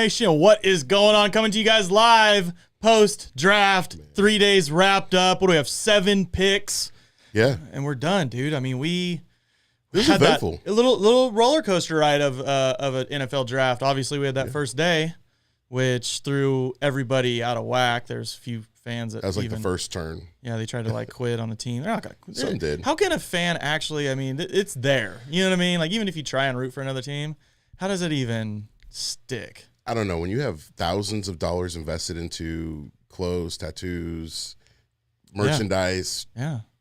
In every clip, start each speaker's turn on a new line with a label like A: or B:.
A: Nation, what is going on? Coming to you guys live post-draft. 3 days wrapped up. What do we have? 7 picks.
B: Yeah.
A: And we're done, dude. I mean,
B: This is
A: had
B: eventful.
A: a little roller coaster ride of an NFL draft. Obviously, we had that first day, which threw everybody out of whack. There's a few fans that
B: was like the first turn.
A: Yeah, they tried to like quit on the team. They're not gonna quit.
B: Some did.
A: How can a fan actually? I mean, it's there. You know what I mean? Like even if you try and root for another team, how does it even stick?
B: I don't know. When you have thousands of dollars invested into clothes, tattoos, merchandise,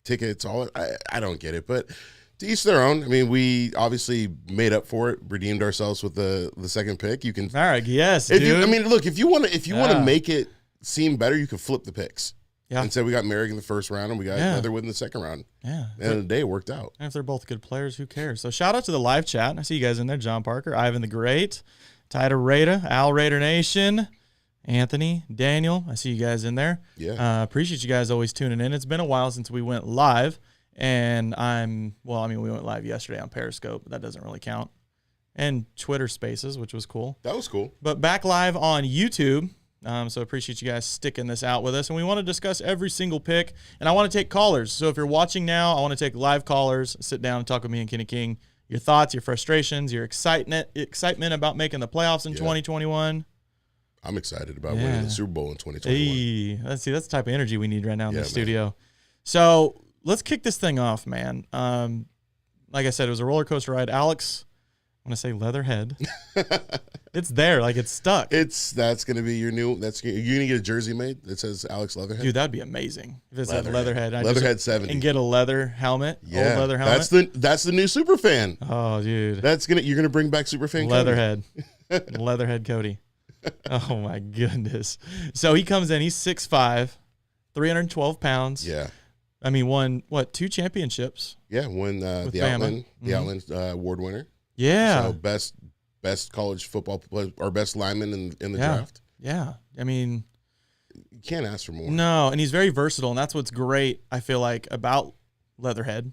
B: tickets, all I don't get it. But to each their own. I mean, we obviously made up for it, redeemed ourselves with the second pick. You can,
A: Moehrig, yes,
B: dude.
A: I
B: mean, look, if you want to make it seem better, you can flip the picks.
A: Yeah.
B: And so we got Moehrig in the first round, and we got Leatherwood in the second round.
A: Yeah.
B: At the end of the day, it worked out.
A: And if they're both good players, who cares? So shout out to the live chat. I see you guys in there. John Parker, Ivan the Great, Tyler Raider, Al Raider Nation, Anthony, Daniel. I see you guys in there.
B: Yeah.
A: Appreciate you guys always tuning in. It's been a while since we went live. And we went live yesterday on Periscope, but that doesn't really count. And Twitter Spaces, which was cool.
B: That was cool.
A: But back live on YouTube. So appreciate you guys sticking this out with us. And we want to discuss every single pick. And I want to take callers. So if you're watching now, I want to take live callers, sit down and talk with me and Kenny King. Your thoughts, your frustrations, your excitement about making the playoffs in 2021.
B: I'm excited about winning the Super Bowl in 2021.
A: Hey, that's the type of energy we need right now in the studio. So let's kick this thing off, man. Like I said, it was a roller coaster ride. Alex, I'm going to say Leatherhead. It's there. Like, it's stuck.
B: That's going to be your new – you're going to get a jersey made that says Alex Leatherhead?
A: Dude, that'd be amazing. If it said Leatherhead.
B: Leatherhead 70.
A: And get a leather helmet.
B: Yeah.
A: Old leather helmet.
B: That's the new Superfan.
A: Oh, dude.
B: You're going to bring back Superfan
A: Leatherhead. Leatherhead Cody. Oh, my goodness. So he comes in. He's 6'5", 312 pounds.
B: Yeah.
A: I mean, won, 2 championships?
B: Yeah, won the Outland award winner.
A: Yeah.
B: So best college football player or best lineman in the draft.
A: Yeah. I mean,
B: you can't ask for more.
A: No, and he's very versatile, and that's what's great, I feel like, about Leatherhead.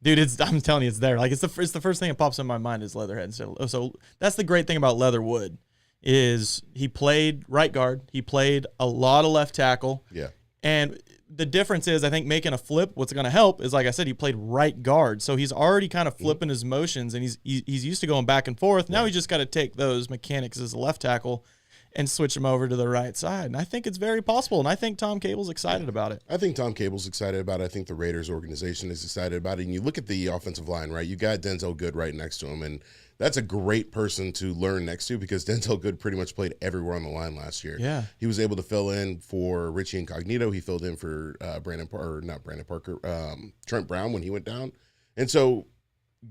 A: Dude, I'm telling you, it's there. Like, it's the first thing that pops in my mind is Leatherhead. So that's the great thing about Leatherwood is he played right guard. He played a lot of left tackle.
B: Yeah.
A: And the difference is, I think making a flip, what's going to help is, like I said, he played right guard. So he's already kind of flipping his motions, and he's used to going back and forth. Now he's just got to take those mechanics as a left tackle and switch him over to the right side. And I think it's very possible, and I think Tom Cable's excited about it.
B: I think Tom Cable's excited about it. I think the Raiders organization is excited about it. And you look at the offensive line, right? You got Denzel Good right next to him, and that's a great person to learn next to because Denzel Good pretty much played everywhere on the line last year.
A: Yeah.
B: He was able to fill in for Richie Incognito. He filled in for Trent Brown when he went down. And so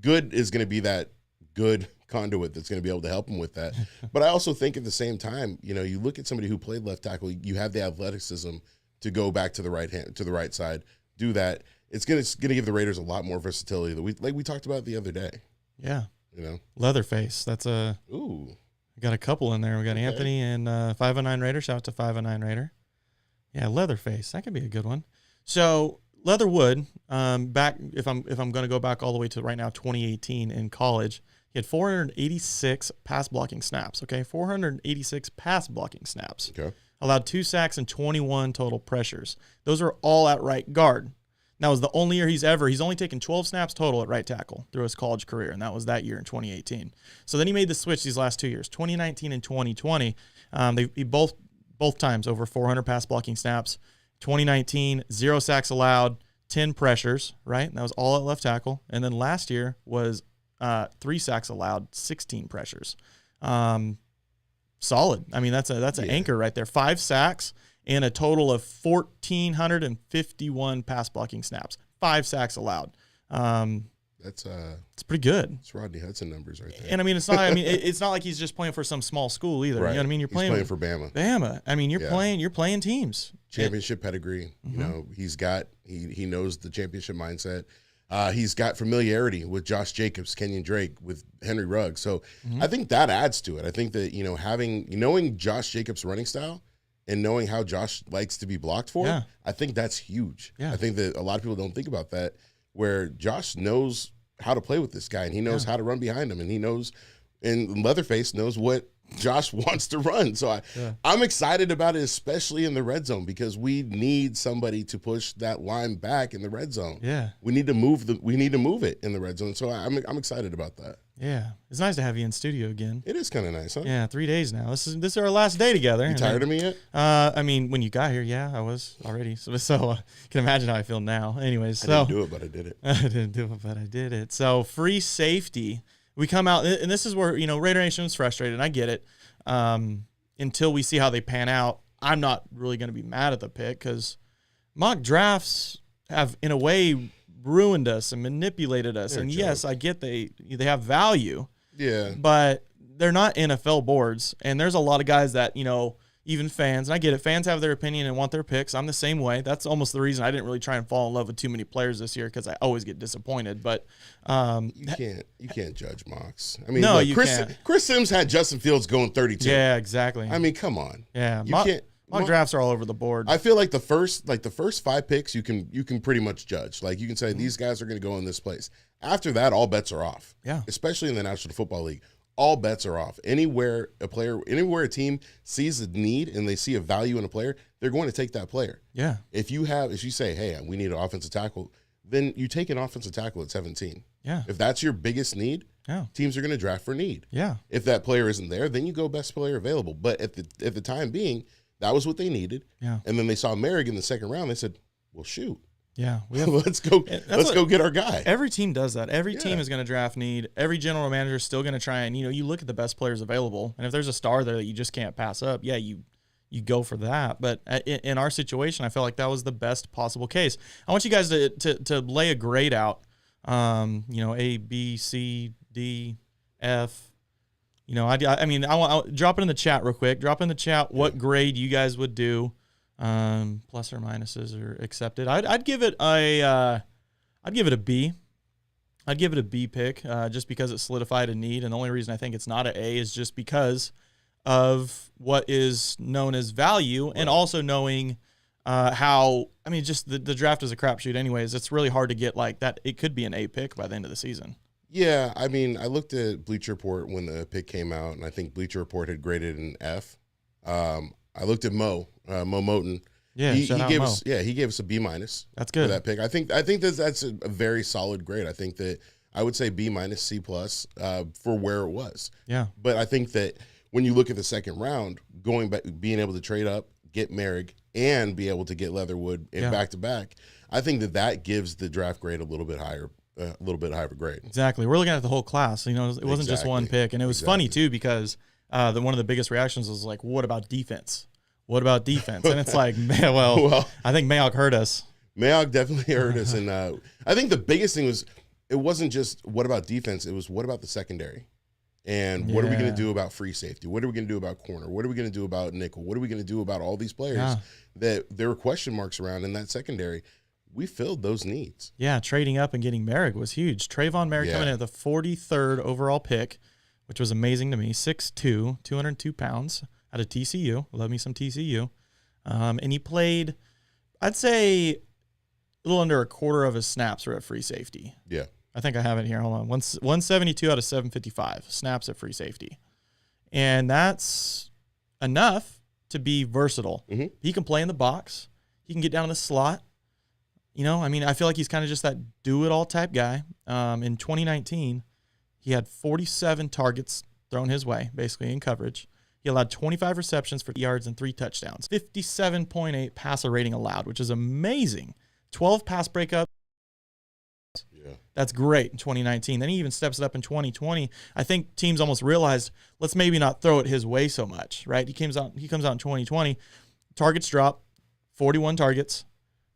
B: Good is going to be that good conduit that's going to be able to help him with that. But I also think at the same time, you look at somebody who played left tackle, you have the athleticism to go back to the right side, do that. It's going to give the Raiders a lot more versatility that we talked about the other day.
A: Yeah. Leatherface. That's we got a couple in there. We got Anthony and 509 Raider. Shout out to 509 Raider. Yeah, Leatherface. That could be a good one. So Leatherwood, back if I'm going to go back all the way to right now 2018 in college, he had 486 pass blocking snaps. Okay, 486 pass blocking snaps.
B: Okay,
A: allowed 2 sacks and 21 total pressures. Those are all at right guard. That was the only year he's only taken 12 snaps total at right tackle through his college career, and that was that year in 2018. So then he made the switch these last 2 years, 2019 and 2020. He both times over 400 pass blocking snaps. 2019, 0 sacks allowed, 10 pressures, right? And that was all at left tackle. And then last year was 3 sacks allowed, 16 pressures. Solid. I mean, that's an anchor right there. 5 sacks. And a total of 1,451 pass blocking snaps. 5 sacks allowed.
B: It's
A: pretty good.
B: It's Rodney Hudson numbers right there.
A: And I mean, it's not. I mean, it's not like he's just playing for some small school either.
B: Right.
A: You know what I mean? He's playing
B: for Bama.
A: Bama. I mean, you're playing teams.
B: Championship pedigree. Mm-hmm. He knows the championship mindset. He's got familiarity with Josh Jacobs, Kenyon Drake, with Henry Ruggs. So I think that adds to it. I think that knowing Josh Jacobs' running style. And knowing how Josh likes to be blocked for, I think that's huge. Yeah. I think that a lot of people don't think about that, where Josh knows how to play with this guy, and he knows how to run behind him, and he knows, and Leatherface knows what Josh wants to run. So I'm excited about it, especially in the red zone, because we need somebody to push that line back in the red zone.
A: Yeah.
B: We need to move it in the red zone. So I'm excited about that.
A: Yeah. It's nice to have you in studio again.
B: It is kind of nice, huh?
A: Yeah, 3 days now. This is our last day together.
B: You tired of me yet?
A: I mean, when you got here, yeah, I was already. So can imagine how I feel now. Anyways,
B: I didn't do it, but I did it.
A: I didn't do it, but I did it. So free safety. We come out, and this is where, Raider Nation is frustrated, and I get it. Until we see how they pan out, I'm not really going to be mad at the pick, because mock drafts have, in a way, ruined us and manipulated us.
B: They're
A: and
B: a
A: yes,
B: joke.
A: I get they have value.
B: Yeah.
A: But they're not NFL boards, and there's a lot of guys that, even fans, and I get it, fans have their opinion and want their picks. I'm the same way. That's almost the reason I didn't really try and fall in love with too many players this year, because I always get disappointed. But
B: you can't judge mocks. I mean,
A: no,
B: look,
A: you
B: Chris,
A: can't.
B: Chris Sims had Justin Fields going 32.
A: Yeah, exactly.
B: I mean, come on.
A: Yeah,
B: You can't.
A: mock drafts are all over the board.
B: I feel like the first 5 picks you can pretty much judge. Like, you can say these guys are going to go in this place. After that, all bets are off.
A: Yeah.
B: Especially in the National Football League, all bets are off. Anywhere a team sees a need and they see a value in a player, they're going to take that player.
A: Yeah.
B: If you say, hey, we need an offensive tackle, then you take an offensive tackle at 17.
A: Yeah.
B: If that's your biggest need, teams are going to draft for need.
A: Yeah.
B: If that player isn't there, then you go best player available. But at the time being, that was what they needed.
A: Yeah.
B: And then they saw Moehrig in the second round. They said, well, shoot.
A: Yeah.
B: Let's go get our guy.
A: Every team does that. Every team is going to draft need. Every general manager is still going to try and, you look at the best players available. And if there's a star there that you just can't pass up, you go for that. But in our situation, I felt like that was the best possible case. I want you guys to lay a grade out, A, B, C, D, F. I mean, I want drop it in the chat real quick. Drop in the chat what grade you guys would do. Plus or minuses are accepted. I'd give it a B. I'd give it a B pick, just because it solidified a need. And the only reason I think it's not an A is just because of what is known as value, and also knowing just the draft is a crapshoot anyways. It's really hard to get like that. It could be an A pick by the end of the season.
B: Yeah, I mean, I looked at Bleacher Report when the pick came out, and I think Bleacher Report had graded an F. I looked at Mo Moton.
A: Yeah,
B: he gave
A: Mo.
B: us he gave us a B minus.
A: That's good
B: for that pick. I think that's a very solid grade. I think that I would say B minus, C plus for where it was.
A: Yeah,
B: but I think that when you look at the second round, going back, being able to trade up, get Moehrig, and be able to get Leatherwood in back to back, I think that gives the draft grade a little bit higher of a grade.
A: Exactly. We're looking at the whole class. It wasn't just one pick, and it was funny too because one of the biggest reactions was like, "What about defense? What about defense?" And it's like, well, I think Mayock hurt us.
B: Mayock definitely hurt us, and I think the biggest thing was it wasn't just what about defense; it was what about the secondary, and what are we going to do about free safety? What are we going to do about corner? What are we going to do about nickel? What are we going to do about all these players that there were question marks around in that secondary? We filled those needs.
A: Yeah, trading up and getting Moehrig was huge. Trevon Moehrig coming in at the 43rd overall pick, which was amazing to me. 6'2", 202 pounds out of TCU. Love me some TCU. And he played, I'd say, a little under a quarter of his snaps were at free safety.
B: Yeah.
A: I think I have it here. Hold on. 172 out of 755 snaps at free safety. And that's enough to be versatile.
B: Mm-hmm.
A: He can play in the box. He can get down in the slot. I feel like he's kind of just that do-it-all type guy. In 2019, he had 47 targets thrown his way, basically in coverage. He allowed 25 receptions for yards and 3 touchdowns. 57.8 passer rating allowed, which is amazing. 12 pass breakups.
B: Yeah.
A: That's great in 2019. Then he even steps it up in 2020. I think teams almost realized, let's maybe not throw it his way so much, right? He comes out in 2020. Targets drop, 41 targets.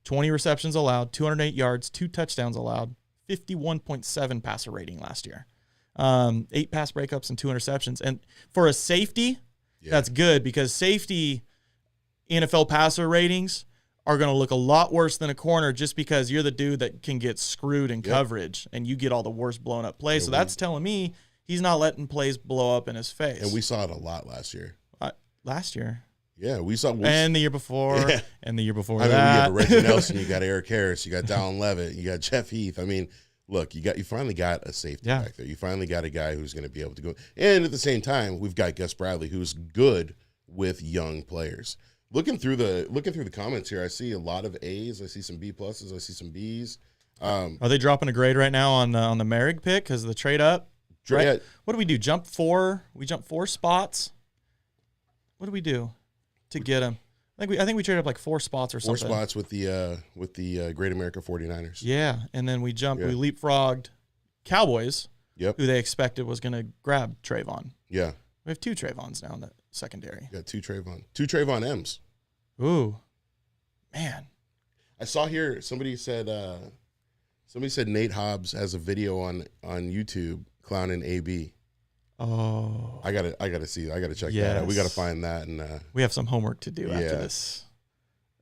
A: 20 receptions allowed, 208 yards, 2 touchdowns allowed, 51.7 passer rating last year. 8 pass breakups and 2 interceptions. And for a safety, that's good because safety NFL passer ratings are going to look a lot worse than a corner just because you're the dude that can get screwed in coverage and you get all the worst blown up plays. So that's telling me he's not letting plays blow up in his face.
B: And we saw it a lot last year.
A: Last year?
B: Yeah, we saw.
A: And the year before, and the year before
B: that.
A: I mean,
B: you got Reggie Nelson, you got Eric Harris, you got Dallin Levitt, you got Jeff Heath. I mean, look, you finally got a safety
A: Yeah.
B: back there. You finally got a guy who's going to be able to go. And at the same time, we've got Gus Bradley, who's good with young players. Looking through the comments here, I see a lot of A's. I see some B pluses. I see some B's.
A: Are they dropping a grade right now on the Moehrig pick because of the trade up? Right?
B: Yeah.
A: What do we do? Jump 4? We jump 4 spots. What do we do to get him? I think we traded up like 4 spots or something.
B: 4 spots with the Great America 49ers.
A: Yeah, and then we jumped.
B: Yeah.
A: We leapfrogged Cowboys.
B: Yep.
A: Who they expected was going to grab Trevon.
B: Yeah.
A: We have 2 Trevons now in the secondary.
B: Got 2 Trevon M's.
A: Ooh, man.
B: I saw here somebody said Nate Hobbs has a video on YouTube clowning AB.
A: Oh,
B: I gotta see. I gotta check that
A: yes.
B: out. We gotta find that, and
A: we have some homework to do after
B: Yeah.
A: this.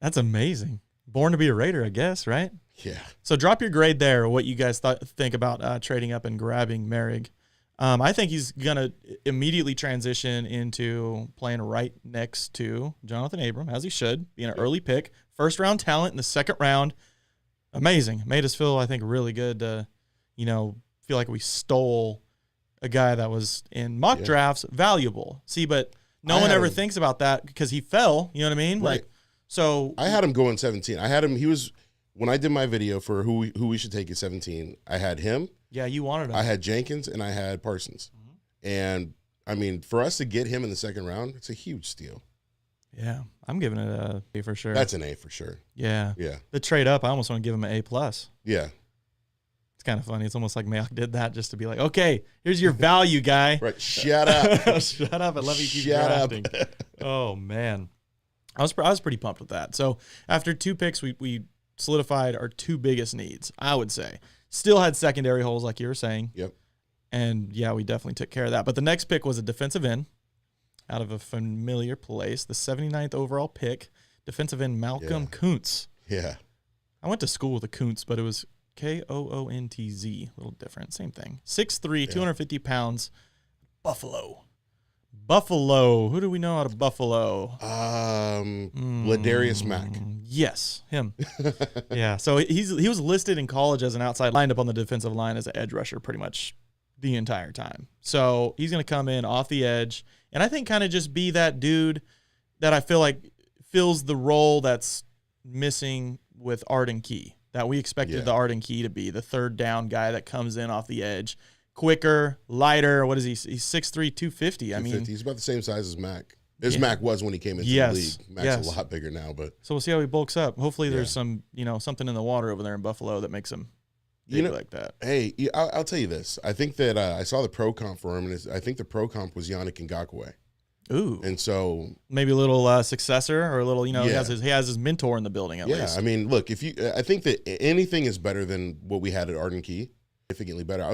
A: That's amazing. Born to be a Raider, I guess, right?
B: yeah,
A: So drop your grade there. What you guys think about trading up and grabbing Moehrig? I think he's gonna immediately transition into playing right next to Jonathan Abram, as he should, being an early pick, first round talent in the second round. Amazing. Made us feel, I think, really good to, feel like we stole a guy that was in mock drafts valuable. See, but no one ever thinks about that because he fell. You know what I mean?
B: Right.
A: Like, so
B: I had him going 17. I had him. He was when I did my video for who we should take at 17. I had him.
A: yeah, you wanted him.
B: I had Jenkins and I had Parsons. And I mean, for us to get him in the second round, it's a huge steal.
A: Yeah, I'm giving it a A for sure.
B: That's an A for sure.
A: Yeah.
B: Yeah.
A: The trade up, I almost want to give him an A+.
B: Yeah.
A: It's kind of funny. It's almost like Malk did that just to be like, okay, here's your value, guy.
B: Right. Shut up.
A: Shut up and let me keep
B: Shut
A: drafting.
B: up.
A: Oh, man. I was pretty pumped with that. So after 2 picks, we solidified our 2 biggest needs, I would say. Still had secondary holes, like you were saying.
B: Yep.
A: And, yeah, we definitely took care of that. But the next pick was a defensive end out of a familiar place, the 79th overall pick, defensive end Malcolm Koonce.
B: Yeah.
A: I went to school with a Koonce, but it was Koontz. A little different. Same thing. 6'3", 250 pounds. Buffalo. Who do we know out of Buffalo?
B: Ladarius Mack.
A: Yes, him. Yeah. So he was listed in college as an outside, lined up on the defensive line as an edge rusher pretty much the entire time. So he's going to come in off the edge and I think kind of just be that dude that I feel like fills the role that's missing with Arden Key, that we expected the Arden Key to be, the third down guy that comes in off the edge. Quicker, lighter. What is he? He's 6'3", 250. I mean,
B: he's about the same size as Mac. Mac was when he came into the league. Mac's a lot bigger now, but
A: so we'll see how he bulks up. Hopefully, there's some something in the water over there in Buffalo that makes him big like that.
B: Hey, I'll tell you this. I think that I saw the pro comp for him, and I think the pro comp was Yannick Ngakoue.
A: Ooh,
B: and so
A: maybe a little successor or a was he has his mentor in the building at least.
B: I mean, look, I think that anything is better than what we had at Arden Key, significantly better.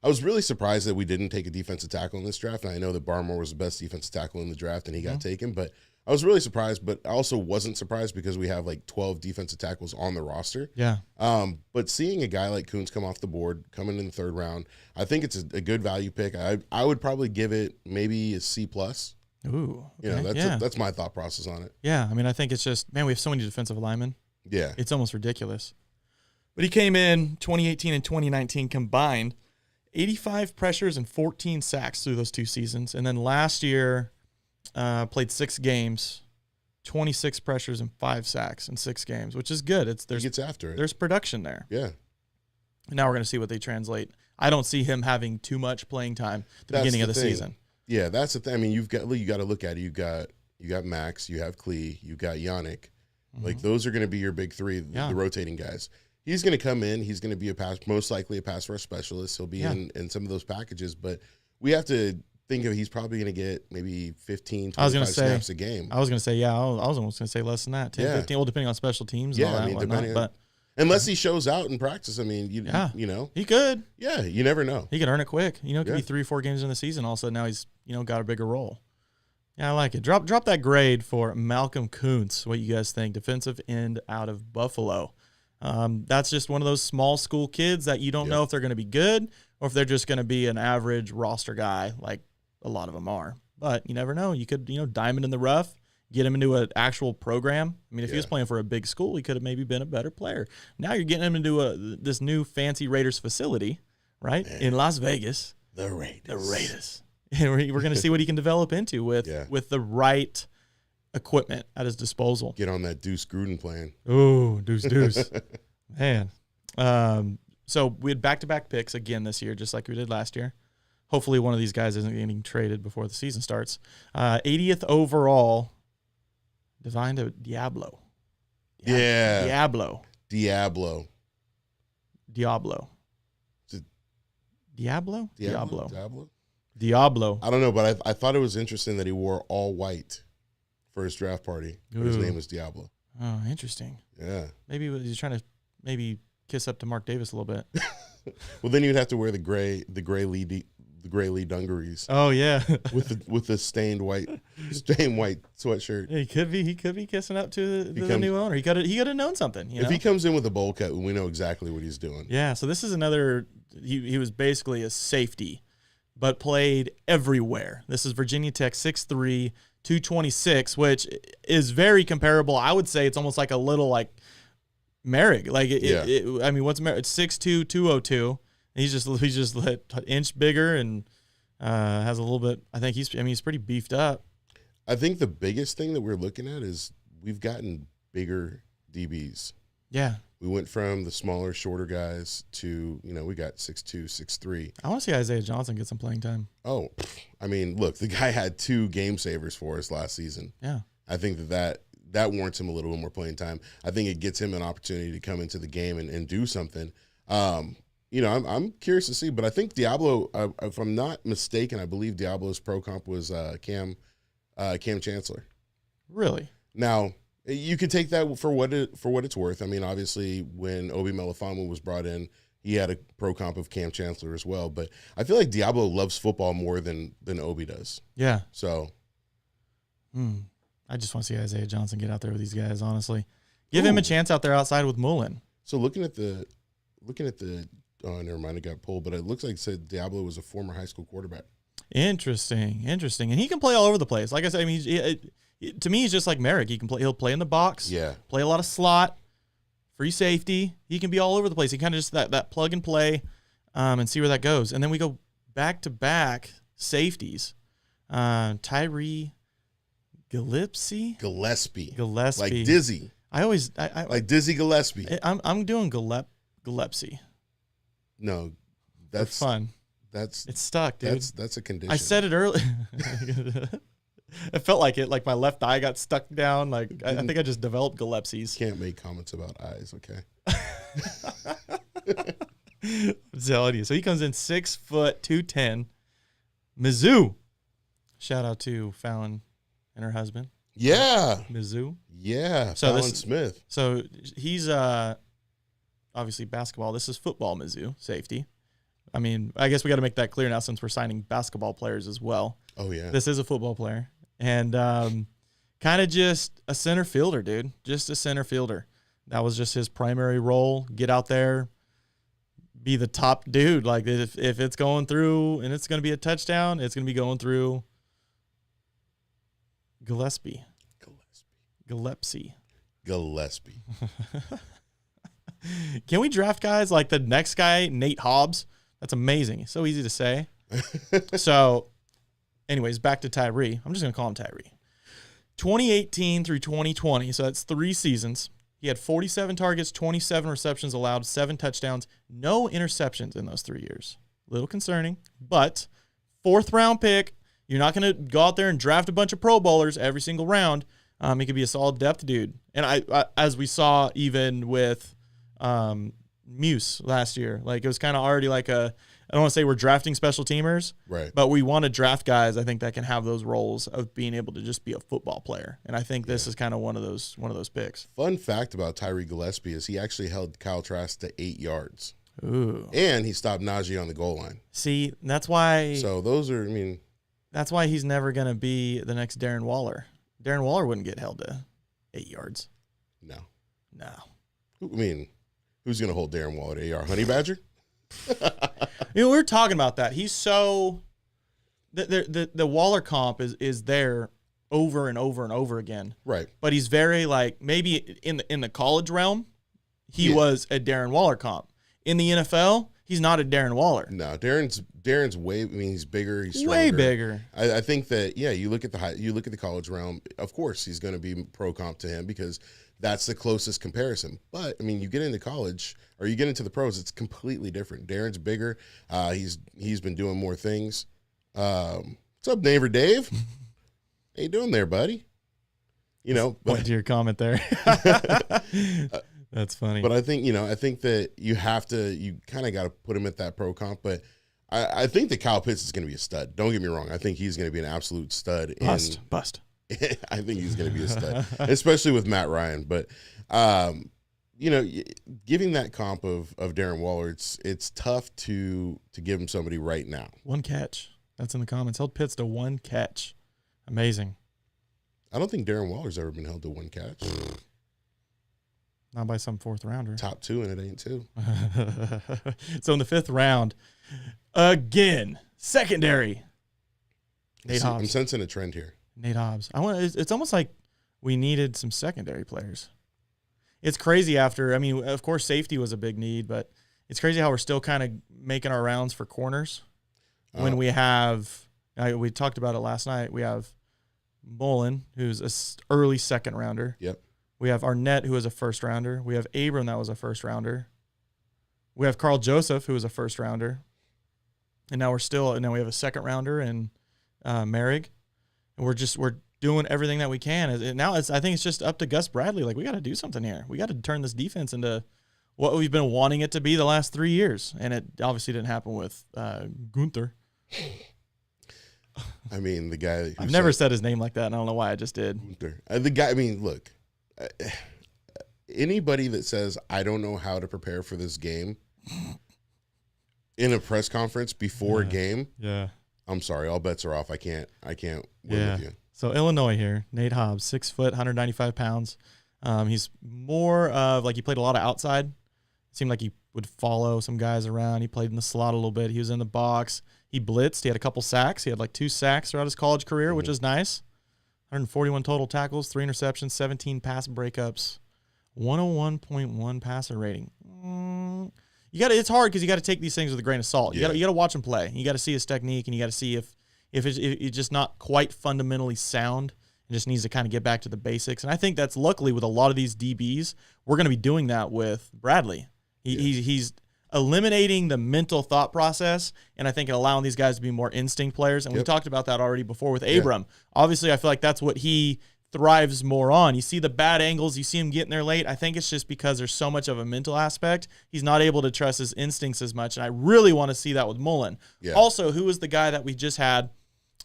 B: I was really surprised that we didn't take a defensive tackle in this draft. And I know that Barmore was the best defensive tackle in the draft and he got taken, but I was really surprised, but I also wasn't surprised because we have like 12 defensive tackles on the roster.
A: Yeah.
B: But seeing a guy like Koonce come off the board, coming in the third round, I think it's a good value pick. I would probably give it maybe a C+.
A: Ooh. Okay.
B: That's my thought process on it.
A: Yeah. I mean, I think it's just, man, we have so many defensive linemen.
B: Yeah.
A: It's almost ridiculous. But he came in 2018 and 2019 combined, 85 pressures and 14 sacks through those 2 seasons. And then last year, played 6 games, 26 pressures and 5 sacks in 6 games, which is good.
B: He gets after it.
A: There's production there.
B: Yeah.
A: Now we're going to see what they translate. I don't see him having too much playing time at the beginning of the season.
B: Yeah, that's the thing. I mean, you got to look at it. You got Max, you have Klee, you got Yannick. Like those are going to be your big 3, the rotating guys. He's going to come in. He's going to be most likely a pass rush specialist. He'll be in some of those packages, but we have to think of he's probably going to get maybe 15, 25 snaps a game.
A: I was going to say, I was almost going to say less than that, 10, 15, well, depending on special teams and all that, but
B: unless he shows out in practice, I mean, you know.
A: He could.
B: Yeah, you never know.
A: He could earn it quick. It could be 3 or 4 games in the season. All of a sudden now he's, got a bigger role. Yeah, I like it. Drop that grade for Malcolm Koonce. What you guys think? Defensive end out of Buffalo. That's just one of those small school kids that you don't know if they're going to be good or if they're just going to be an average roster guy like a lot of them are. But you never know. You could, diamond in the rough, get him into an actual program. I mean, if he was
B: Yeah.
A: playing for a big school, he could have maybe been a better player. Now you're getting him into this new fancy Raiders facility, right, in Las Vegas.
B: The Raiders.
A: The Raiders. And we're going to see what he can develop into with the right equipment at his disposal.
B: Get on that Deuce Gruden plan.
A: Oh, deuce. Man. So we had back-to-back picks again this year, just like we did last year. Hopefully one of these guys isn't getting traded before the season starts. 80th overall, Divine Deablo.
B: Yeah.
A: Diablo.
B: Diablo.
A: Diablo.
B: Is it
A: Diablo?
B: Diablo?
A: Diablo.
B: I don't know, but I thought it was interesting that he wore all white for his draft party. But his name was Diablo.
A: Oh, interesting.
B: Yeah.
A: Maybe he's trying to kiss up to Mark Davis a little bit.
B: Well, then you'd have to wear the gray Lee dungarees.
A: Oh yeah,
B: with the stained white sweatshirt.
A: Yeah, he could be kissing up to the new owner. He could have known something.
B: If he comes in with a bowl cut, we know exactly what he's doing.
A: Yeah. So this is another. He was basically a safety, but played everywhere. This is Virginia Tech, 6'3", 226, which is very comparable. I would say it's almost like a little like Moehrig. Like I mean, what's Moehrig? It's 6'2", 202. He's just an inch bigger and has a little bit. I think he's pretty beefed up.
B: I think the biggest thing that we're looking at is we've gotten bigger DBs.
A: Yeah,
B: we went from the smaller, shorter guys to we got 6'2", 6'3".
A: I want to see Isaiah Johnson get some playing time.
B: Oh, I mean, look, the guy had 2 game savers for us last season.
A: Yeah,
B: I think that warrants him a little bit more playing time. I think it gets him an opportunity to come into the game and do something. I'm curious to see, but I think Diablo, if I'm not mistaken, I believe Diablo's pro comp was Cam Chancellor.
A: Really?
B: Now, you could take that for what it's worth. I mean, obviously, when Obi Melifonwu was brought in, he had a pro comp of Cam Chancellor as well. But I feel like Diablo loves football more than Obi does.
A: Yeah.
B: So,
A: I just want to see Isaiah Johnson get out there with these guys. Honestly, give him a chance out there outside with Mullen.
B: So looking at the. Oh, never mind. It got pulled, but it looks like it said Diablo was a former high school quarterback.
A: Interesting. And he can play all over the place. Like I said, I mean, to me, he's just like Moehrig. He'll play in the box.
B: Yeah.
A: Play a lot of slot, free safety. He can be all over the place. He kind of just that plug and play, and see where that goes. And then we go back to back safeties. Tyree Gillespie.
B: Like Dizzy.
A: I
B: like Dizzy Gillespie.
A: I'm doing Gillespie.
B: No, that's
A: fun.
B: It's
A: stuck, dude.
B: That's a condition.
A: I said it earlier. It felt like it. Like my left eye got stuck down. Like I think I just developed Gillespie's.
B: Can't make comments about eyes, okay?
A: I'm telling you. So he comes in 6 foot 210. Mizzou. Shout out to Fallon and her husband.
B: Yeah.
A: Mizzou.
B: Yeah. So Fallon Smith.
A: So he's obviously basketball. This is football Mizzou, safety. I mean, I guess we got to make that clear now since we're signing basketball players as well.
B: Oh, yeah.
A: This is a football player. And kind of just a center fielder, dude. Just a center fielder. That was just his primary role. Get out there, be the top dude. Like if it's going through and it's going to be a touchdown, it's going to be going through Gillespie. Can we draft guys like the next guy, Nate Hobbs? That's amazing. So easy to say. So, anyways, back to Tyree. I'm just going to call him Tyree. 2018 through 2020, so that's 3 seasons. He had 47 targets, 27 receptions allowed, 7 touchdowns, no interceptions in those 3 years. A little concerning, but 4th round pick. You're not going to go out there and draft a bunch of Pro Bowlers every single round. He could be a solid depth dude. And I as we saw even with Muse last year, like it was kind of already like I don't want to say we're drafting special teamers,
B: right?
A: But we want to draft guys, I think, that can have those roles of being able to just be a football player. And I think this is kind of one of those picks.
B: Fun fact about Tyree Gillespie is he actually held Kyle Trask to 8 yards.
A: Ooh.
B: And he stopped Najee on the goal line.
A: See, that's why.
B: So those are,
A: that's why he's never going to be the next Darren Waller. Darren Waller wouldn't get held to 8 yards.
B: No. Who's going to hold Darren Waller to 8 yards? Honey Badger?
A: We were talking about that. He's so the Waller comp is there over and over and over again.
B: Right.
A: But he's very like maybe in the college realm, he was a Darren Waller comp. In the NFL, he's not a Darren Waller.
B: No, Darren's way. I mean, he's bigger. He's stronger.
A: Way bigger.
B: I think that you look at the college realm. Of course, he's going to be pro comp to him because that's the closest comparison. But I mean, you get into college or you get into the pros, it's completely different. Darren's bigger. He's been doing more things. What's up, neighbor Dave? How you doing there, buddy? You know,
A: point to your comment there. That's funny.
B: But I think that you kind of got to put him at that pro comp. But I think that Kyle Pitts is going to be a stud. Don't get me wrong. I think he's going to be an absolute stud.
A: Bust.
B: I think he's going to be a stud, especially with Matt Ryan. But, giving that comp of Darren Waller, it's tough to give him somebody right now.
A: One catch. That's in the comments. Held Pitts to one catch. Amazing.
B: I don't think Darren Waller's ever been held to one catch.
A: Not by some fourth rounder.
B: Top two, and it ain't two.
A: So in the 5th round, again, secondary. Nate Hobbs.
B: I'm sensing a trend here.
A: Nate Hobbs. It's almost like we needed some secondary players. It's crazy of course, safety was a big need, but it's crazy how we're still kind of making our rounds for corners when we have, we talked about it last night, we have Mullen, who's an early second rounder.
B: Yep.
A: We have Arnett, who was a first rounder. We have Abram, that was a first rounder. We have Carl Joseph, who was a first rounder. And now we have a second rounder in Moehrig. And we're doing everything that we can. I think it's just up to Gus Bradley. Like, we got to do something here. We got to turn this defense into what we've been wanting it to be the last 3 years. And it obviously didn't happen with Gunther.
B: I mean, the guy.
A: I've never said his name like that, and I don't know why I just did.
B: Gunther. The guy. I mean, look. Anybody that says I don't know how to prepare for this game in a press conference before a game, I'm sorry, all bets are off. I can't win with you.
A: So Illinois here, Nate Hobbs, 6 foot, 195 pounds. He's more of like he played a lot of outside. It seemed like he would follow some guys around. He played in the slot a little bit. He was in the box. He blitzed. He had a couple sacks. He had like 2 sacks throughout his college career, which is nice. 141 total tackles, 3 interceptions, 17 pass breakups, 101.1 passer rating. It's hard because you got to take these things with a grain of salt. You got to watch him play. You got to see his technique, and you got to see if it's just not quite fundamentally sound. It just needs to kind of get back to the basics. And I think that's luckily with a lot of these DBs, we're going to be doing that with Bradley. He's eliminating the mental thought process, and I think allowing these guys to be more instinct players. And we talked about that already before with Abram. Obviously, I feel like that's what he thrives more on. You see the bad angles, you see him getting there late. I think it's just because there's so much of a mental aspect. He's not able to trust his instincts as much, and I really want to see that with Mullen. Yeah. Also, who was the guy that we just had?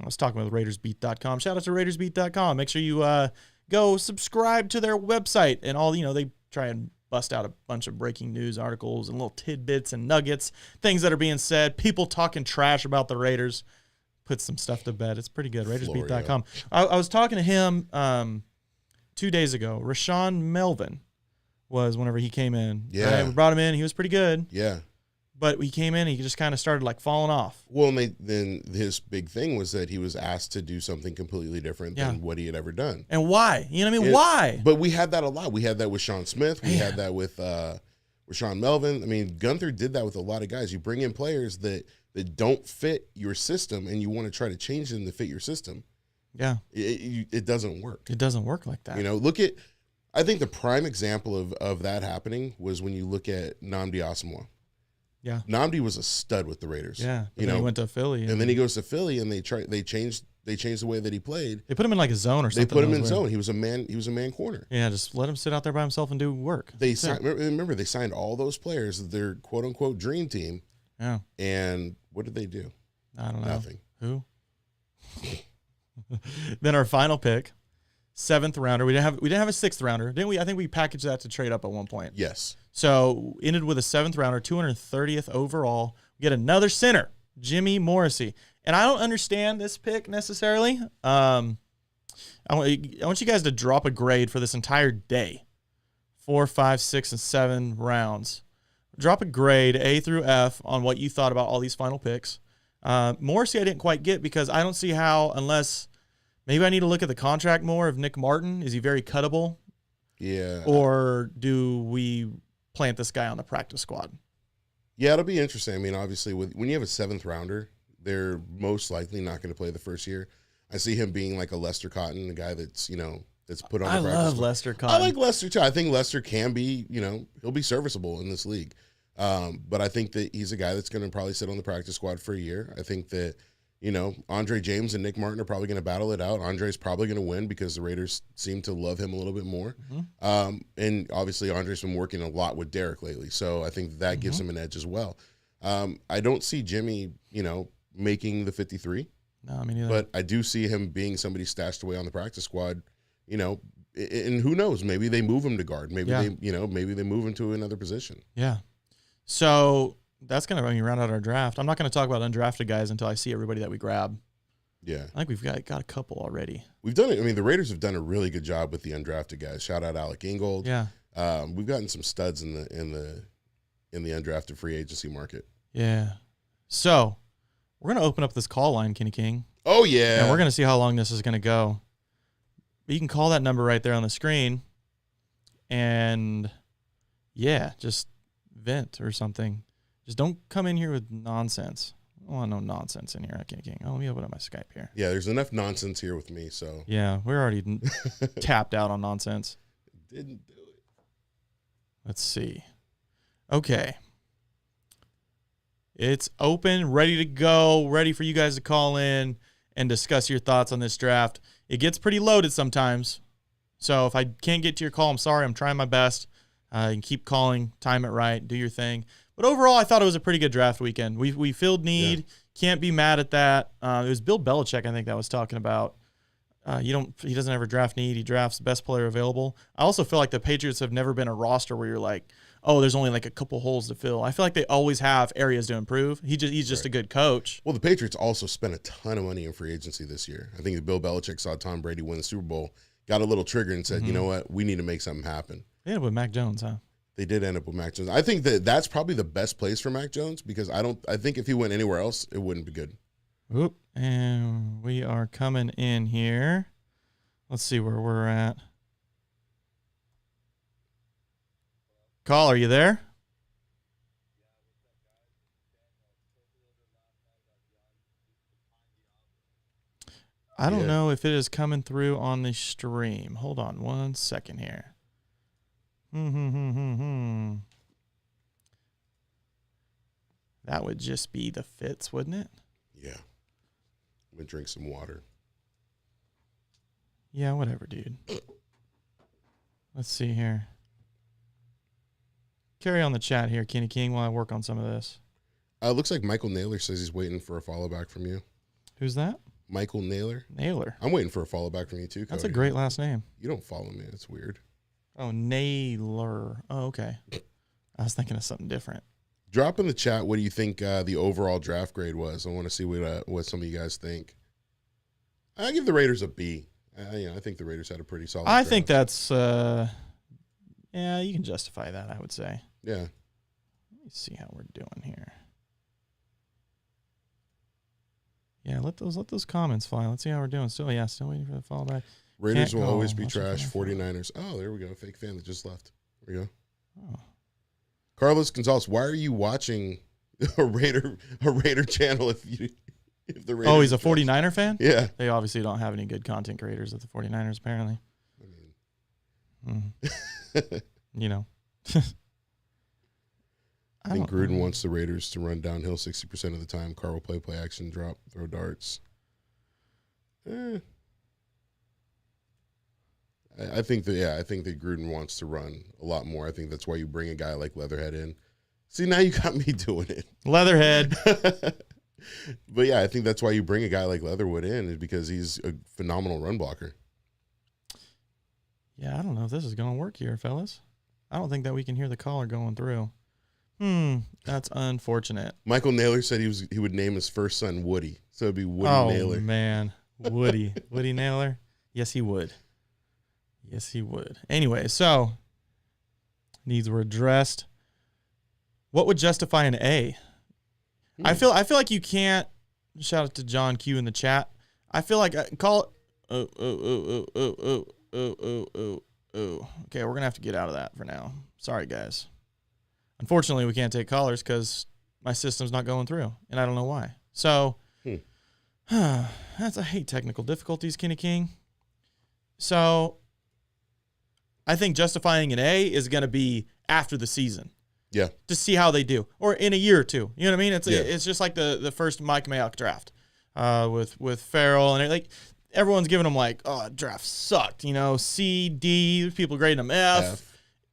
A: I was talking with RaidersBeat.com. Shout out to RaidersBeat.com. Make sure you go subscribe to their website and all. They try and bust out a bunch of breaking news articles and little tidbits and nuggets, things that are being said, people talking trash about the Raiders. Put some stuff to bed. It's pretty good. RaidersBeat.com. I was talking to him 2 days ago. Rashawn Melvin was whenever he came in.
B: Yeah.
A: Right? We brought him in. He was pretty good.
B: Yeah.
A: But he came in, he just kind of started like falling off.
B: Well, and then his big thing was that he was asked to do something completely different than what he had ever done.
A: And why? You know what I mean? Why?
B: But we had that a lot. We had that with Sean Smith. We had that with Rashawn Melvin. I mean, Gunther did that with a lot of guys. You bring in players that don't fit your system, and you want to try to change them to fit your system.
A: Yeah.
B: It doesn't work.
A: It doesn't work like that.
B: I think the prime example of that happening was when you look at Nnamdi Asomugha.
A: Yeah.
B: Nnamdi was a stud with the Raiders.
A: Yeah. He went to Philly.
B: And then he goes to Philly, and they changed the way that he played.
A: They put him in like a zone or something.
B: They put him in zone. He was a man corner.
A: Yeah, just let him sit out there by himself and do work.
B: Remember, they signed all those players, their quote unquote dream team.
A: Yeah.
B: And what did they do?
A: I don't know.
B: Nothing.
A: Who? Then our final pick, 7th rounder. We didn't have a 6th rounder, didn't we? I think we packaged that to trade up at one point.
B: Yes.
A: So ended with a 7th rounder, 230th overall. We get another center, Jimmy Morrissey. And I don't understand this pick necessarily. I want you guys to drop a grade for this entire day. 4, 5, 6, and 7 rounds. Drop a grade, A through F, on what you thought about all these final picks. Morrissey I didn't quite get because I don't see how, unless Maybe I need to look at the contract more of Nick Martin. Is he very cuttable?
B: Yeah.
A: Or do we plant this guy on the practice squad?
B: Yeah, it'll be interesting. I mean, obviously, when you have a 7th rounder, they're most likely not going to play the first year. I see him being like a Lester Cotton, a guy that's, that's put on the practice squad. I love
A: Lester Cotton.
B: I like Lester, too. I think Lester can be, he'll be serviceable in this league. But I think that he's a guy that's going to probably sit on the practice squad for a year. I think that, Andre James and Nick Martin are probably going to battle it out. Andre's probably going to win because the Raiders seem to love him a little bit more. Mm-hmm. And obviously Andre's been working a lot with Derek lately. So I think that gives him an edge as well. I don't see Jimmy, making the 53.
A: No, me neither.
B: But I do see him being somebody stashed away on the practice squad, and who knows? Maybe they move him to guard. Maybe maybe they move him to another position.
A: Yeah. So that's going to round out our draft. I'm not going to talk about undrafted guys until I see everybody that we grab.
B: Yeah.
A: I think we've got a couple already.
B: We've done it. I mean, the Raiders have done a really good job with the undrafted guys. Shout out Alec Ingold.
A: Yeah.
B: We've gotten some studs in the undrafted free agency market.
A: Yeah. So we're going to open up this call line, Kenny King.
B: Oh, yeah.
A: And we're going to see how long this is going to go. But you can call that number right there on the screen. And, yeah, just vent or something. Just don't come in here with nonsense. I want no nonsense in here, Kenny King. Oh, let me open up my Skype here.
B: Yeah, there's enough nonsense here with me, so.
A: Yeah, we're already tapped out on nonsense.
B: Didn't do it.
A: Let's see. Okay. It's open, ready to go, ready for you guys to call in and discuss your thoughts on this draft. It gets pretty loaded sometimes. So if I can't get to your call, I'm sorry. I'm trying my best. You can keep calling, time it right, do your thing. But overall, I thought it was a pretty good draft weekend. We filled need. Yeah. Can't be mad at that. It was Bill Belichick, I think, that was talking about. He doesn't ever draft need. He drafts the best player available. I also feel like the Patriots have never been a roster where you're like, oh, there's only like a couple holes to fill. I feel like they always have areas to improve. He's just a good coach.
B: Well, the Patriots also spent a ton of money in free agency this year. I think that Bill Belichick saw Tom Brady win the Super Bowl, got a little trigger and said, you know what, we need to make something happen.
A: They ended up with Mac Jones, huh?
B: They did end up with Mac Jones. I think that's probably the best place for Mac Jones because I think if he went anywhere else, it wouldn't be good.
A: Oop, and we are coming in here. Let's see where we're at. Call, are you there? I don't know if it is coming through on the stream. Hold on one second here. That would just be the Fitz, wouldn't it?
B: Yeah. I'm going to drink some water.
A: Yeah, whatever, dude. Let's see here. Carry on the chat here, Kenny King, while I work on some of this.
B: Looks like Michael Naylor says he's waiting for a follow back from you.
A: Who's that?
B: Michael Naylor.
A: Naylor.
B: I'm waiting for a follow back from you, too, Cody.
A: That's a great last name.
B: You don't follow me. It's weird.
A: Oh, Naylor. Oh, okay. I was thinking of something different.
B: Drop in the chat what do you think the overall draft grade was. I want to see what some of you guys think. I give the Raiders a B. I think the Raiders had a pretty solid draft.
A: think that's yeah, you can justify that, I would say.
B: Yeah.
A: Let me see how we're doing here. Yeah, let those comments fly. Let's see how we're doing. Still waiting for the follow back.
B: Raiders will always be trash. 49ers. Oh, there we go. Fake fan that just left. There we go.
A: Oh.
B: Carlos Gonzalez, why are you watching a Raider channel if the Raiders?
A: Oh, he's a 49er fan?
B: Yeah.
A: They obviously don't have any good content creators at the 49ers, apparently.
B: I mean,
A: you know.
B: I think Gruden wants the Raiders to run downhill 60% of the time. Carr will play action, drop, throw darts. I think that Gruden wants to run a lot more. I think that's why you bring a guy like Leatherhead in. See, now you got me doing it.
A: Leatherhead.
B: But yeah, I think that's why you bring a guy like Leatherwood in, is because he's a phenomenal run blocker.
A: Yeah, I don't know if this is going to work here, fellas. I don't think that we can hear the caller going through. That's unfortunate.
B: Michael Naylor said he would name his first son Woody. So it'd be Woody Naylor.
A: Oh, man. Woody. Woody Naylor? Yes, he would. Yes, he would. Anyway, so needs were addressed. What would justify an A? I feel like you can't. Shout out to John Q in the chat. I feel like Okay, we're gonna have to get out of that for now. Sorry, guys. Unfortunately, we can't take callers because my system's not going through, and I don't know why. So, I hate technical difficulties, Kenny King. So, I think justifying an A is going to be after the season.
B: Yeah.
A: To see how they do, or in a year or two. You know what I mean? It's just like the first Mike Mayock draft with Farrell, and like everyone's giving them like, oh, draft sucked. You know, C, D. People grading them F.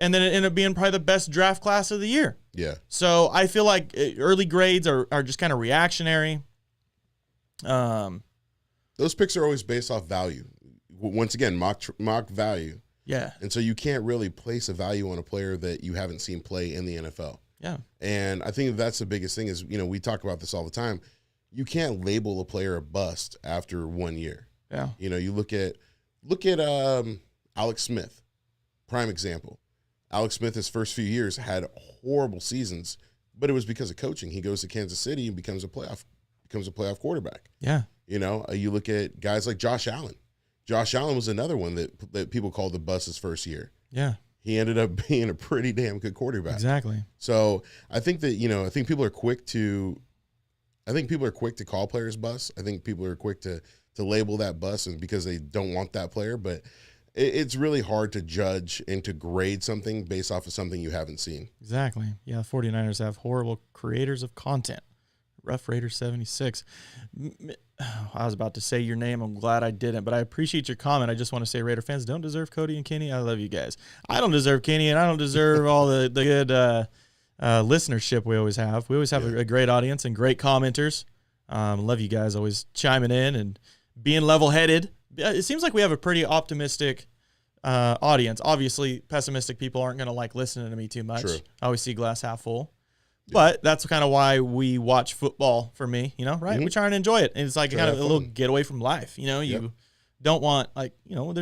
A: And then it ended up being probably the best draft class of the year.
B: Yeah.
A: So I feel like early grades are just kind of reactionary.
B: Those picks are always based off value. Once again, mock value.
A: Yeah.
B: And so you can't really place a value on a player that you haven't seen play in the NFL.
A: Yeah.
B: And I think that's the biggest thing is, you know, we talk about this all the time. You can't label a player a bust after 1 year.
A: Yeah.
B: You know, you look at Alex Smith, prime example. Alex Smith, his first few years, had horrible seasons, but it was because of coaching. He goes to Kansas City and becomes a playoff quarterback.
A: Yeah.
B: You know, you look at guys like Josh Allen. Josh Allen was another one that people called the bust his first year.
A: Yeah.
B: He ended up being a pretty damn good quarterback.
A: Exactly.
B: So I think that, you know, I think people are quick to call players busts. I think people are quick to label that bust and because they don't want that player, but it's really hard to judge and to grade something based off of something you haven't seen.
A: Exactly. Yeah, 49ers have horrible creators of content. Rough Raider 76. I was about to say your name. I'm glad I didn't, but I appreciate your comment. I just want to say Raider fans don't deserve Cody and Kenny. I love you guys. I don't deserve Kenny, and I don't deserve all the good listenership we always have. We always have a great audience and great commenters. Love you guys always chiming in and being level-headed. It seems like we have a pretty optimistic audience. Obviously, pessimistic people aren't going to like listening to me too much.
B: True.
A: I always see glass half full. But that's kind of why we watch football for me, you know, right? Mm-hmm. We try and enjoy it. And it's like kind of a little getaway from life. You know, you don't want, like, you know,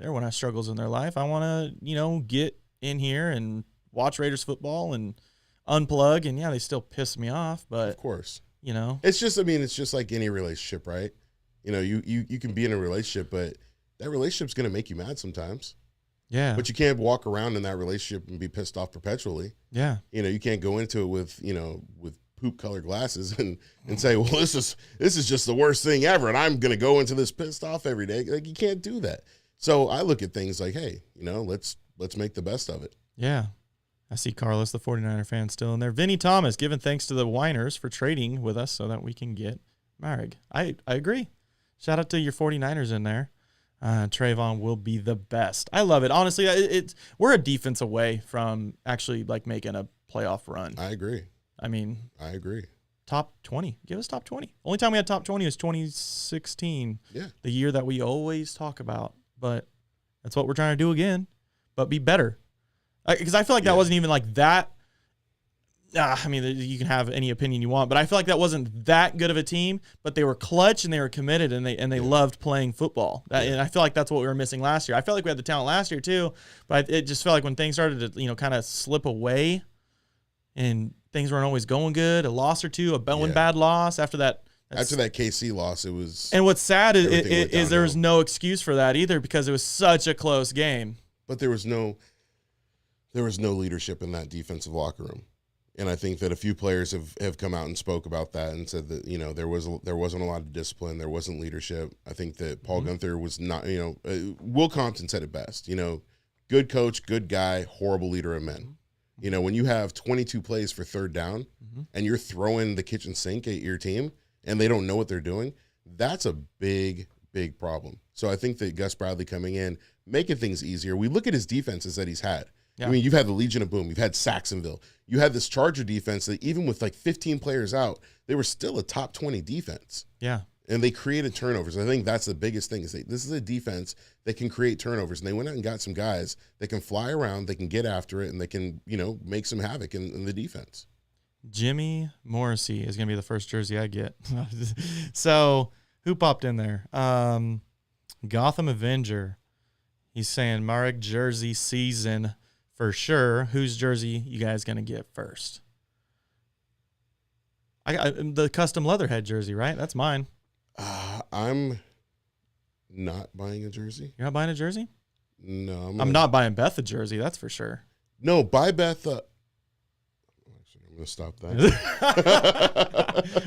A: everyone has struggles in their life. I want to, you know, get in here and watch Raiders football and unplug. And, yeah, they still piss me off. But,
B: of course,
A: you know.
B: It's just, I mean, it's just like any relationship, right? You know, you can be in a relationship, but that relationship's going to make you mad sometimes.
A: Yeah.
B: But you can't walk around in that relationship and be pissed off perpetually. Yeah. You know, you can't go into it with poop colored glasses and say, well, this is just the worst thing ever. And I'm going to go into this pissed off every day. Like, you can't do that. So I look at things like, hey, you know, let's make the best of it.
A: Yeah. I see Carlos, the 49er fan, still in there. Vinny Thomas, giving thanks to the Winers for trading with us so that we can get Moehrig. I agree. Shout out to your 49ers in there. Trevon will be the best. I love it. Honestly, we're a defense away from actually like making a playoff run.
B: I agree.
A: I mean,
B: I agree.
A: Top 20. Give us top 20. Only time we had top 20 was 2016.
B: Yeah.
A: The year that we always talk about. But that's what we're trying to do again. But be better. Because I feel like that wasn't even like that. I mean, you can have any opinion you want, but I feel like that wasn't that good of a team. But they were clutch and they were committed and they loved playing football. And I feel like that's what we were missing last year. I felt like we had the talent last year too, but it just felt like when things started to kind of slip away, and things weren't always going good. A loss or two, one bad loss after that.
B: After that KC loss, it was.
A: And what's sad is there was no excuse for that either because it was such a close game.
B: But there was no leadership in that defensive locker room. And I think that a few players have come out and spoke about that and said that, you know, there wasn't a lot of discipline, there wasn't leadership. I think that Paul Guenther was not, you know, Will Compton said it best, you know, good coach, good guy, horrible leader of men. You know, when you have 22 plays for third down and you're throwing the kitchen sink at your team and they don't know what they're doing, that's a big, big problem. So I think that Gus Bradley coming in, making things easier. We look at his defenses that he's had. Yeah. I mean, you've had the Legion of Boom. You've had Saxonville. You had this Charger defense that even with like 15 players out, they were still a top 20 defense. Yeah. And they created turnovers. I think that's the biggest thing is this is a defense that can create turnovers. And they went out and got some guys that can fly around, they can get after it, and they can, you know, make some havoc in the defense.
A: Jimmy Morrissey is going to be the first jersey I get. So who popped in there? Gotham Avenger. He's saying Moehrig jersey season. For sure, whose jersey you guys gonna get first? I got the custom Leatherhead jersey, right? That's mine.
B: I'm not buying a jersey.
A: You're not buying a jersey?
B: No,
A: I'm not buying Beth a jersey. That's for sure.
B: No, buy Beth. Actually, I'm gonna stop that.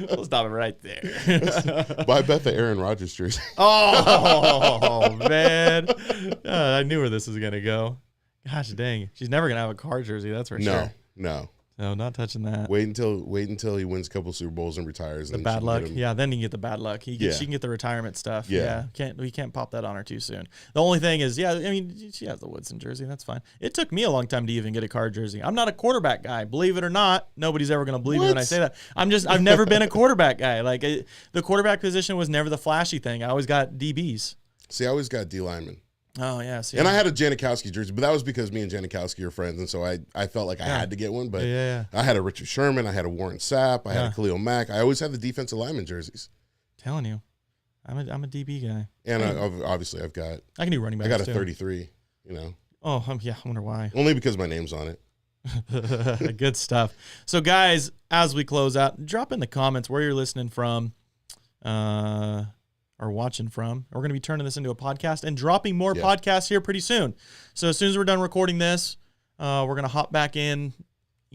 A: We'll stop it right there.
B: Buy Beth a Aaron Rodgers jersey.
A: Oh man, I knew where this was gonna go. Gosh dang, she's never gonna have a car jersey. That's for sure.
B: No.
A: No, not touching that.
B: Wait until he wins a couple Super Bowls and retires.
A: The bad luck. Yeah, then you can get the bad luck. She can get the retirement stuff.
B: Yeah.
A: We can't pop that on her too soon. The only thing is, I mean, she has the Woodson jersey. That's fine. It took me a long time to even get a card jersey. I'm not a quarterback guy. Believe it or not, nobody's ever going to believe me when I say that. I've never been a quarterback guy. Like the quarterback position was never the flashy thing. I always got DBs.
B: See, I always got D linemen.
A: Oh, yeah. See,
B: and I had a Janikowski jersey, but that was because me and Janikowski are friends, and so I felt like I had to get one. But I had a Richard Sherman, I had a Warren Sapp, I had a Khalil Mack. I always had the defensive lineman jerseys.
A: Telling you, I'm a DB guy.
B: And obviously I can
A: do running backs.
B: I got a 33,
A: Oh, I wonder why.
B: Only because my name's on it.
A: Good stuff. So, guys, as we close out, drop in the comments where you're listening from. Or watching from. We're going to be turning this into a podcast and dropping more podcasts here pretty soon. So as soon as we're done recording this, we're going to hop back in,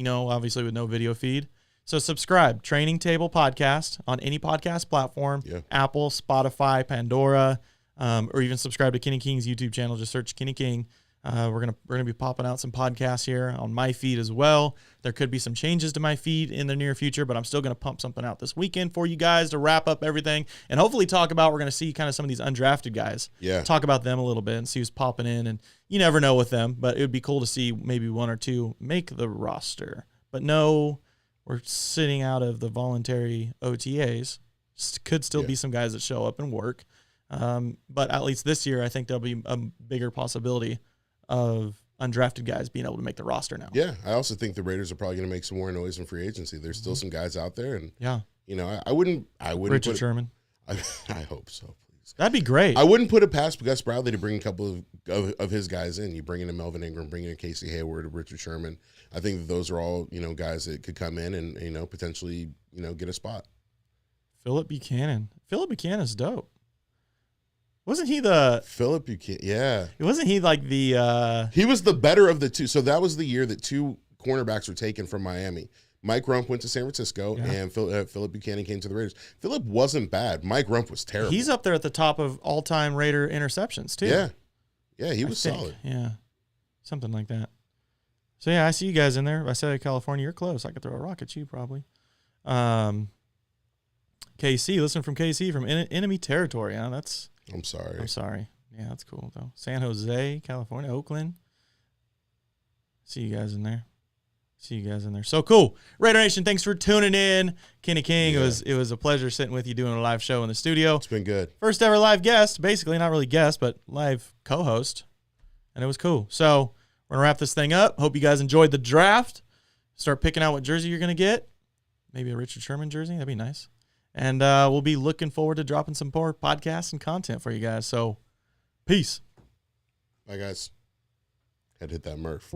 A: obviously with no video feed. So subscribe, Training Table Podcast on any podcast platform, Apple, Spotify, Pandora, or even subscribe to Kenny King's YouTube channel. Just search Kenny King. We're gonna be popping out some podcasts here on my feed as well. There could be some changes to my feed in the near future, but I'm still gonna pump something out this weekend for you guys to wrap up everything and hopefully talk about. We're gonna see kind of some of these undrafted guys. Yeah. Talk about them a little bit and see who's popping in. And you never know with them, but it would be cool to see maybe one or two make the roster. But no, we're sitting out of the voluntary OTAs. Could still be some guys that show up and work. But at least this year, I think there'll be a bigger possibility of undrafted guys being able to make the roster now.
B: Yeah, I also think the Raiders are probably going to make some more noise in free agency. There's still some guys out there, and I wouldn't.
A: Richard Sherman.
B: I hope so. Please,
A: that'd be great.
B: I wouldn't put it past Gus Bradley to bring a couple of his guys in. You bring in Melvin Ingram, bring in Casey Hayward, Richard Sherman. I think that those are all guys that could come in and potentially get a spot.
A: Phillip Buchanan. Phillip Buchanan's dope. Wasn't he the
B: Phillip Buchanan? Yeah.
A: Wasn't he like the
B: He was the better of the two. So that was the year that two cornerbacks were taken from Miami. Mike Rump went to San Francisco, and Phillip Buchanan came to the Raiders. Phillip wasn't bad. Mike Rump was terrible.
A: He's up there at the top of all-time Raider interceptions, too.
B: Yeah, he was solid.
A: Yeah, something like that. So, I see you guys in there. I said California, you're close. I could throw a rock at you, probably. KC, listen from KC, from enemy territory. Huh?
B: I'm sorry.
A: Yeah, that's cool, though. San Jose, California, Oakland. See you guys in there. So cool. Raider Nation, thanks for tuning in. Kenny King, it was a pleasure sitting with you doing a live show in the studio.
B: It's been good.
A: First ever live guest, basically, not really guest, but live co-host. And it was cool. So we're going to wrap this thing up. Hope you guys enjoyed the draft. Start picking out what jersey you're going to get. Maybe a Richard Sherman jersey. That'd be nice. And we'll be looking forward to dropping some more podcasts and content for you guys. So, peace.
B: Bye, guys. Had to hit that Murph.